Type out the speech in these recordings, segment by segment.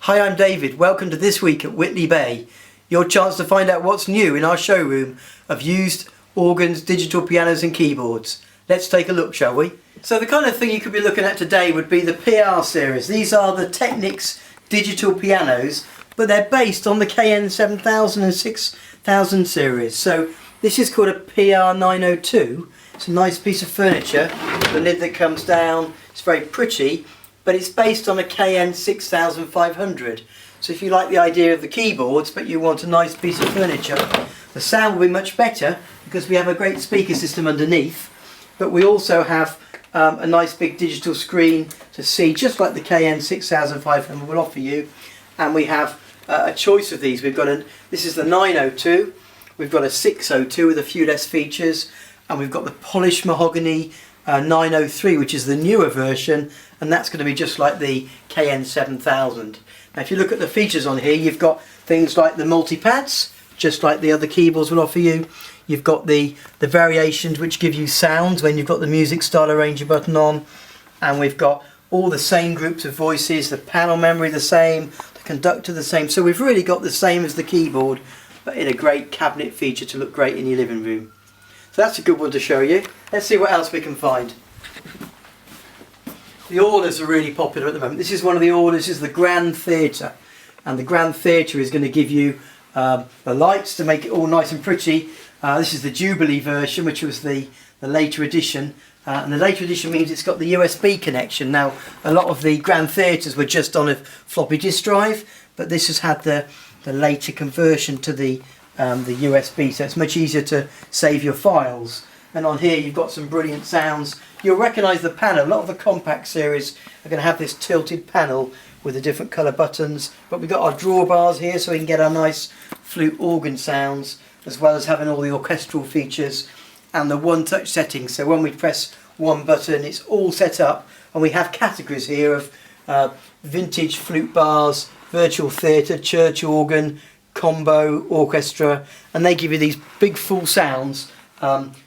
Hi, I'm David. Welcome to This Week at Whitley Bay, your chance to find out what's new in our showroom of used organs, digital pianos and keyboards. Let's take a look, shall we? So the kind of thing you could be looking at today would be the PR series. These are the Technics digital pianos, but they're based on the KN 7000 and 6000 series. So this is called a PR 902. It's a nice piece of furniture. The lid that comes down, it's very pretty. But it's based on a KN 6500. So if you like the idea of the keyboards but you want a nice piece of furniture, the sound will be much better because we have a great speaker system underneath, but we also have a nice big digital screen to see, just like the KN 6500 will offer you. And we have a choice of these. This is the 902, we've got a 602 with a few less features, and we've got the polished mahogany 903, which is the newer version, and that's going to be just like the KN 7000. Now if you look at the features on here, you've got things like the multi-pads, just like the other keyboards will offer you. You've got the variations which give you sounds when you've got the music style arranger button on, and we've got all the same groups of voices, the panel memory the same, the conductor the same. So we've really got the same as the keyboard, but in a great cabinet feature to look great in your living room. So that's a good one to show you. Let's see what else we can find. The orders are really popular at the moment. This is one of the orders, this is the Grand Theatre. And the Grand Theatre is going to give you the lights to make it all nice and pretty. This is the Jubilee version, which was the later edition. And the later edition means it's got the USB connection. Now, a lot of the Grand Theatres were just on a floppy disk drive, but this has had the later conversion to the USB, so it's much easier to save your files. And on here you've got some brilliant sounds. You'll recognise the panel. A lot of the compact series are going to have this tilted panel with the different colour buttons, but we've got our drawbars here so we can get our nice flute organ sounds, as well as having all the orchestral features and the one touch settings. So when we press one button it's all set up, and we have categories here of vintage flute bars, virtual theatre, church organ, combo, orchestra, and they give you these big full sounds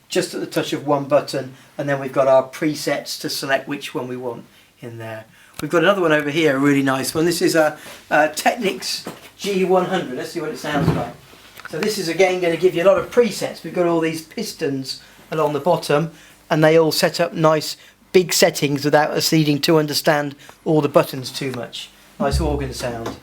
just at the touch of one button. And then we've got our presets to select which one we want in there. We've got another one over here, a really nice one. This is a Technics G100. Let's see what it sounds like. So this is again going to give you a lot of presets. We've got all these pistons along the bottom, and they all set up nice big settings without us needing to understand all the buttons too much. Nice organ sound.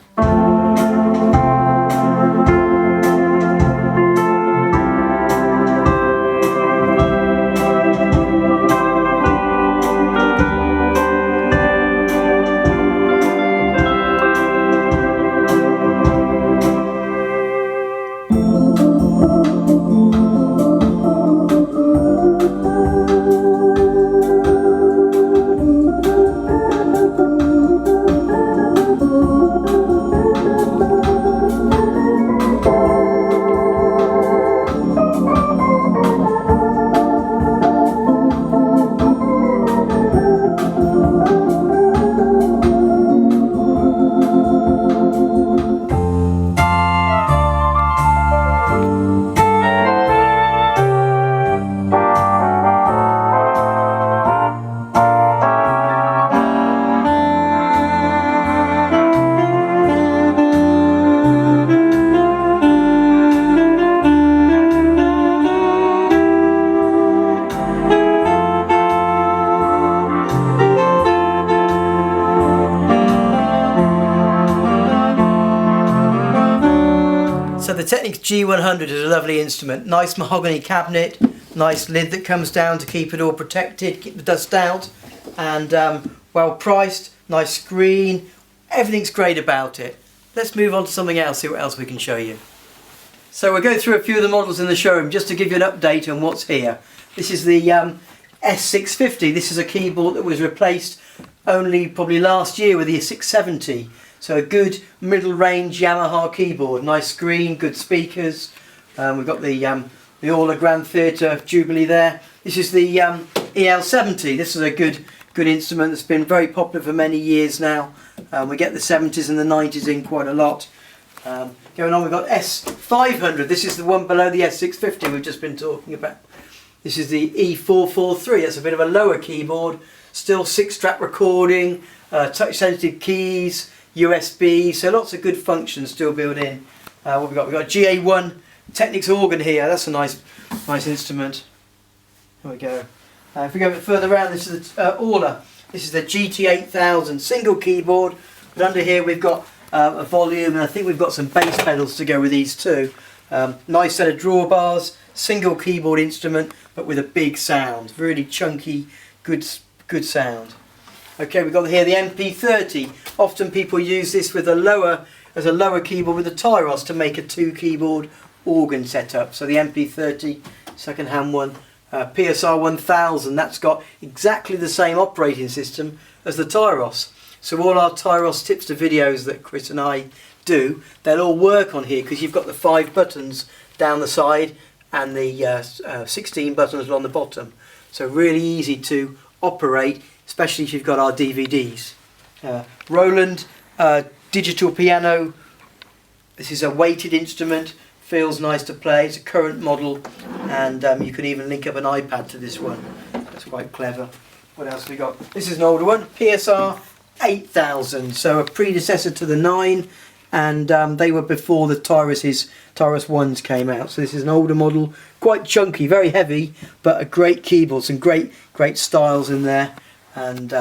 So the Technics G100 is a lovely instrument. Nice mahogany cabinet, nice lid that comes down to keep it all protected, keep the dust out, and well priced, nice screen, everything's great about it. Let's move on to something else, see what else we can show you. So we'll go through a few of the models in the showroom just to give you an update on what's here. This is the S650. This is a keyboard that was replaced only probably last year with the 670. So a good middle range Yamaha keyboard, nice screen, good speakers. We've got the Orla Grand Theatre Jubilee there. This is the EL70. This is a good instrument that's been very popular for many years now. We get the 70s and the 90s in quite a lot. Going on, we've got S500. This is the one below the S650 we've just been talking about. This is the E443. That's a bit of a lower keyboard, still 6-track recording, touch sensitive keys, USB, so lots of good functions still built in. What we got? We've got a GA1 Technics organ here. That's a nice instrument. There we go. If we go a bit further around, this is the Orla. This is the GT8000 single keyboard, but under here we've got a volume, and I think we've got some bass pedals to go with these too. Nice set of drawbars, single keyboard instrument, but with a big sound. Really chunky, good sound. Okay, we've got here the MP30. Often people use this with a lower keyboard with a Tyros to make a 2 keyboard organ setup. So the MP30, second hand one. PSR 1000, that's got exactly the same operating system as the Tyros. So all our Tyros tips to videos that Chris and I do, they'll all work on here because you've got the 5 buttons down the side and the 16 buttons on the bottom. So really easy to operate, especially if you've got our DVDs. Roland digital piano. This is a weighted instrument. Feels nice to play. It's a current model, and you can even link up an iPad to this one. That's quite clever. What else have we got? This is an older one, PSR 8000, so a predecessor to the 9, and they were before the Tyros 1s came out. So this is an older model, quite chunky, very heavy, but a great keyboard, some great styles in there. And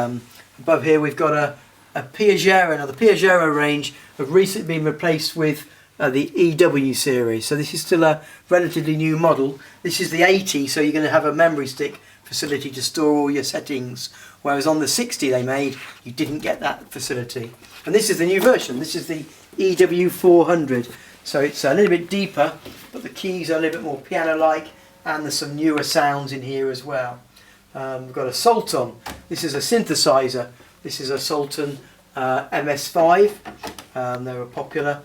above here we've got a Piaggio. Now the Piaggio range have recently been replaced with the EW series, so this is still a relatively new model. This is the 80, so you're going to have a memory stick facility to store all your settings, whereas on the 60 they made, you didn't get that facility. And this is the new version. This is the EW 400, so it's a little bit deeper, but the keys are a little bit more piano-like, and there's some newer sounds in here as well. We've got a Sultan. This is a synthesizer. This is a Sultan MS5. They were popular.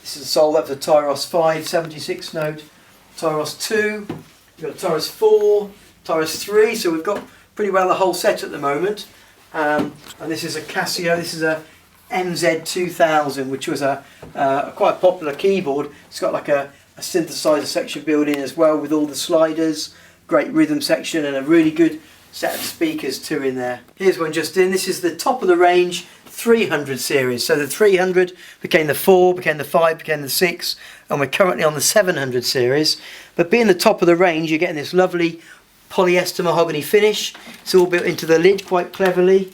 This is sold up to Tyros 5, 76 note, Tyros 2, we've got Tyros 4, Tyros 3, so we've got pretty well the whole set at the moment. And this is a Casio. This is a MZ2000, which was a quite popular keyboard. It's got like a synthesizer section built in as well with all the sliders, great rhythm section, and a really good set of speakers too in there. Here's one just in. This is the top of the range 300 series. So the 300 became the 4, became the 5, became the 6, and we're currently on the 700 series. But being the top of the range, you're getting this lovely polyester mahogany finish. It's all built into the lid quite cleverly,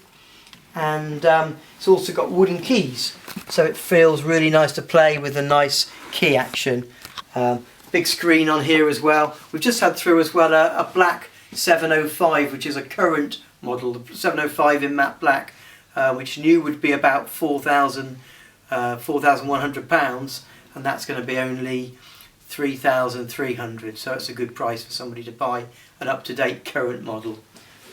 and it's also got wooden keys, so it feels really nice to play with a nice key action. Big screen on here as well. We've just had through as well a black 705, which is a current model, the 705 in matte black, which new would be about £4,100, and that's going to be only 3,300, so it's a good price for somebody to buy an up-to-date current model.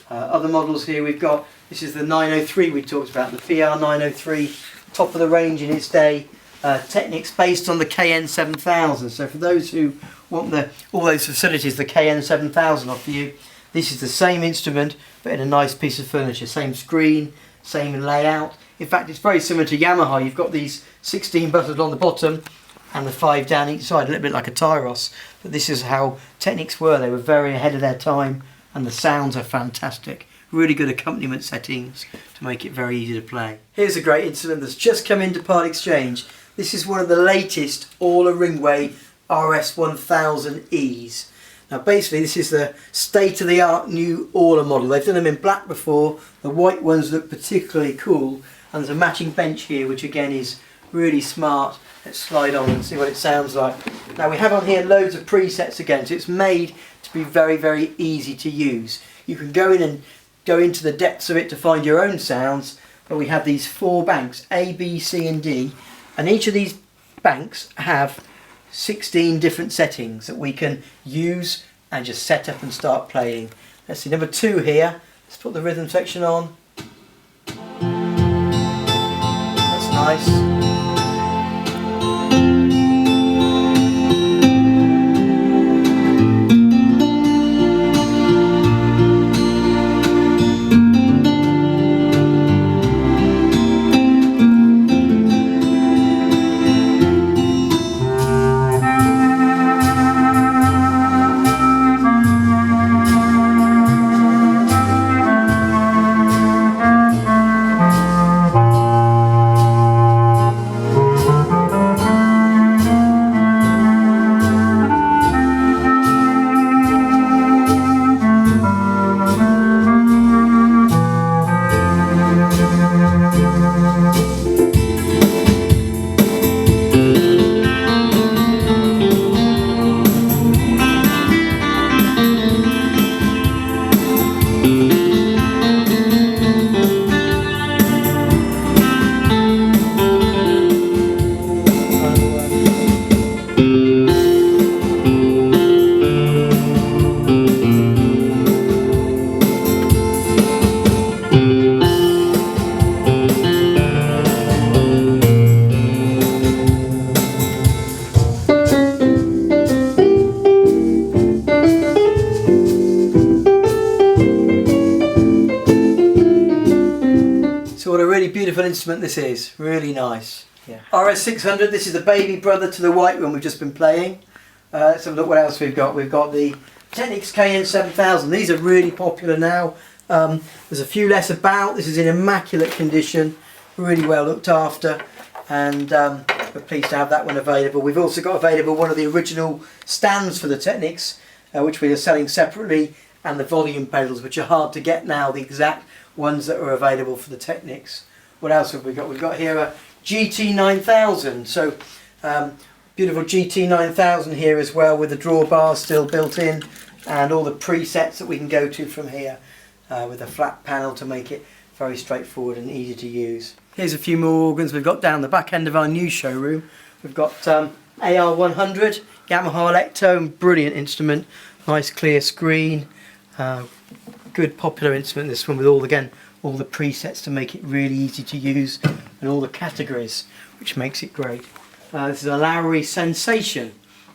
Other models here we've got, this is the 903 we talked about, the PR 903, top of the range in its day, Technics based on the KN 7000. So for those who want all those facilities the KN 7000 offer you, this is the same instrument but in a nice piece of furniture, same screen, same layout. In fact, it's very similar to Yamaha. You've got these 16 buttons on the bottom and the 5 down each side, a little bit like a Tyros. But this is how Technics were. They were very ahead of their time, and the sounds are fantastic. Really good accompaniment settings to make it very easy to play. Here's a great instrument that's just come into part exchange. This is one of the latest Orla Ringway RS1000Es. Now basically this is the state-of-the-art new Orla model. They've done them in black before. The white ones look particularly cool, and there's a matching bench here which again is really smart. Let's slide on and see what it sounds like. Now we have on here loads of presets again, so it's made to be very, very easy to use. You can go in and go into the depths of it to find your own sounds, but we have these 4 banks, A, B, C and D, and each of these banks have 16 different settings that we can use and just set up and start playing. Let's see, number 2 here. Let's put the rhythm section on. That's nice. beautiful instrument this is, really nice. Yeah. RS600, this is the baby brother to the white one we've just been playing. Let's have a look what else we've got. We've got the Technics KN7000. These are really popular now. There's a few less about. This is in immaculate condition, really well looked after, and we're pleased to have that one available. We've also got available one of the original stands for the Technics, which we are selling separately, and the volume pedals, which are hard to get now, the exact ones that are available for the Technics. What else have we got? We've got here a GT9000. So beautiful GT9000 here as well, with the drawbars still built in, and all the presets that we can go to from here, with a flat panel to make it very straightforward and easy to use. Here's a few more organs we've got down the back end of our new showroom. We've got AR100 Yamaha Electro, brilliant instrument, nice clear screen, good popular instrument this one, with all the presets to make it really easy to use, and all the categories, which makes it great. This is a Lowry Sensation.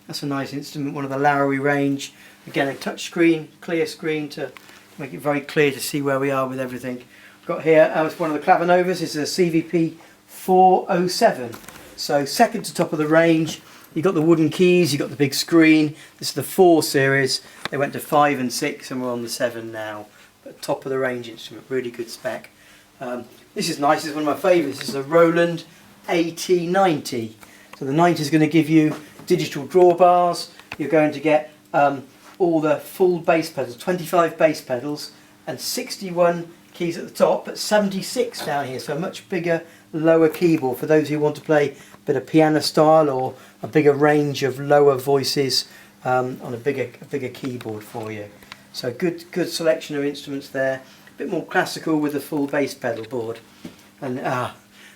That's a nice instrument, one of the Lowry range. Again, a touch screen, clear screen to make it very clear to see where we are with everything. Got here, it's one of the Clavinovas. This is a CVP 407. So second to top of the range. You've got the wooden keys, you've got the big screen. This is the 4 series. They went to 5 and 6 and we're on the 7 now. But top of the range instrument, really good spec. This is nice, this is one of my favourites. This is a Roland AT90. So the 90 is going to give you digital drawbars. You're going to get all the full bass pedals, 25 bass pedals, and 61 keys at the top, but 76 down here. So a much bigger, lower keyboard for those who want to play a bit of piano style, or a bigger range of lower voices on a bigger keyboard for you. So good selection of instruments there. A bit more classical with the full bass pedal board. And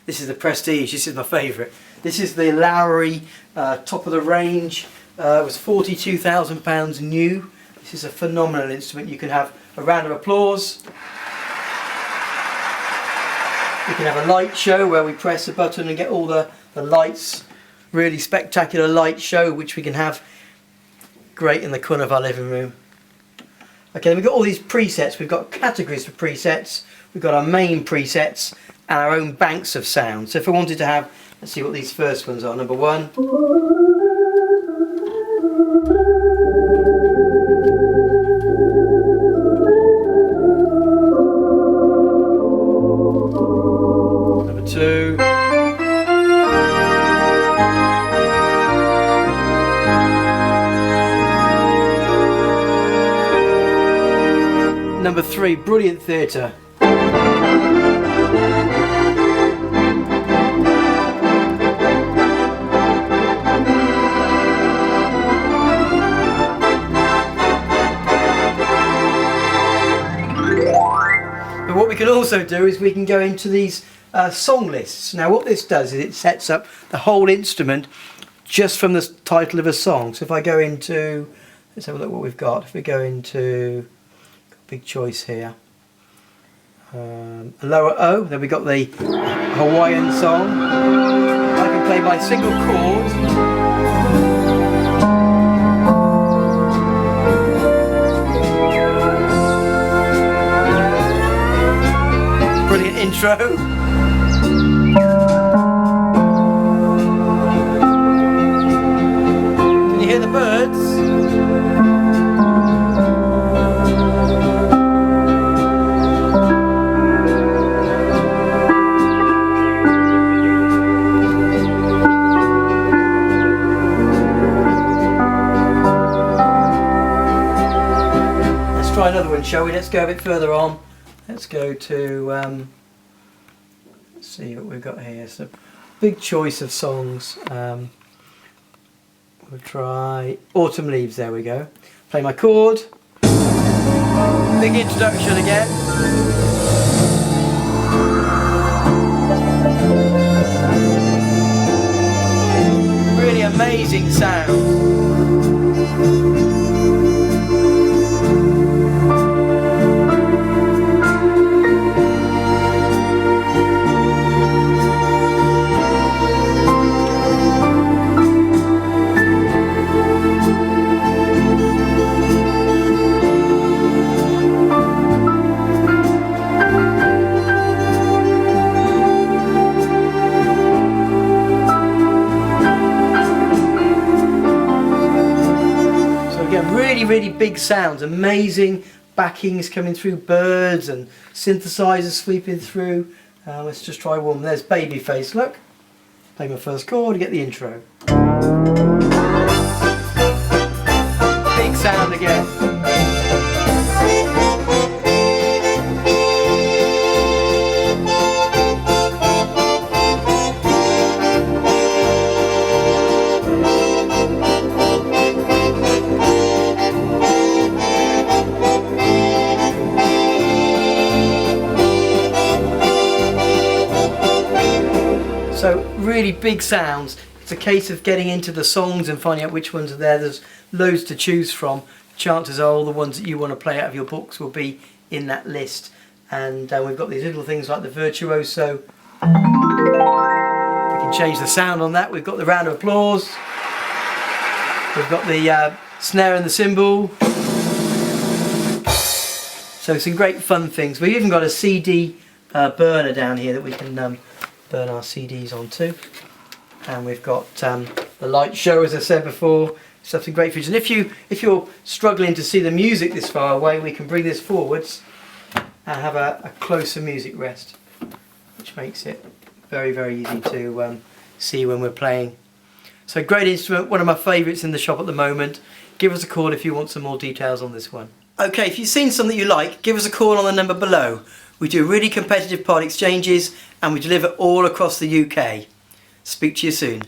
this is the Prestige. This is my favourite. This is the Lowry top of the range. It was £42,000 new. This is a phenomenal instrument. You can have a round of applause. You can have a light show where we press a button and get all the lights. Really spectacular light show, which we can have great in the corner of our living room. Okay, then we've got all these presets. We've got categories for presets. We've got our main presets and our own banks of sound. So if I wanted to have, let's see what these first ones are. Number 1. Number 2. Number 3, Brilliant Theatre. But what we can also do is we can go into these song lists. Now what this does is it sets up the whole instrument just from the title of a song. So if I go into, let's have a look what we've got. If we go into, big choice here, a lower O, then we got the Hawaiian song. I can play my single chord. Brilliant intro. Can you hear the birds? Let's try another one, shall we? Let's go a bit further on. Let's go to, let's see what we've got here. So, big choice of songs. We'll try Autumn Leaves, there we go. Play my chord. Big introduction again. Really amazing sound. really big sounds, amazing backings coming through, birds and synthesizers sweeping through. Let's just try one. There's Babyface, look. Play my first chord, get the intro. Big sound again. So really big sounds. It's a case of getting into the songs and finding out which ones are there. There's loads to choose from. Chances are all the ones that you want to play out of your books will be in that list. And we've got these little things like the virtuoso. We can change the sound on that. We've got the round of applause. We've got the snare and the cymbal. So some great fun things. We've even got a CD burner down here that we can burn our CDs onto, and we've got the light show, as I said before. Some great features. And if you're struggling to see the music this far away, we can bring this forwards and have a closer music rest, which makes it very, very easy to see when we're playing. So great instrument, one of my favourites in the shop at the moment. Give us a call if you want some more details on this one. Okay, if you've seen something you like, give us a call on the number below. We do really competitive part exchanges and we deliver all across the UK. Speak to you soon.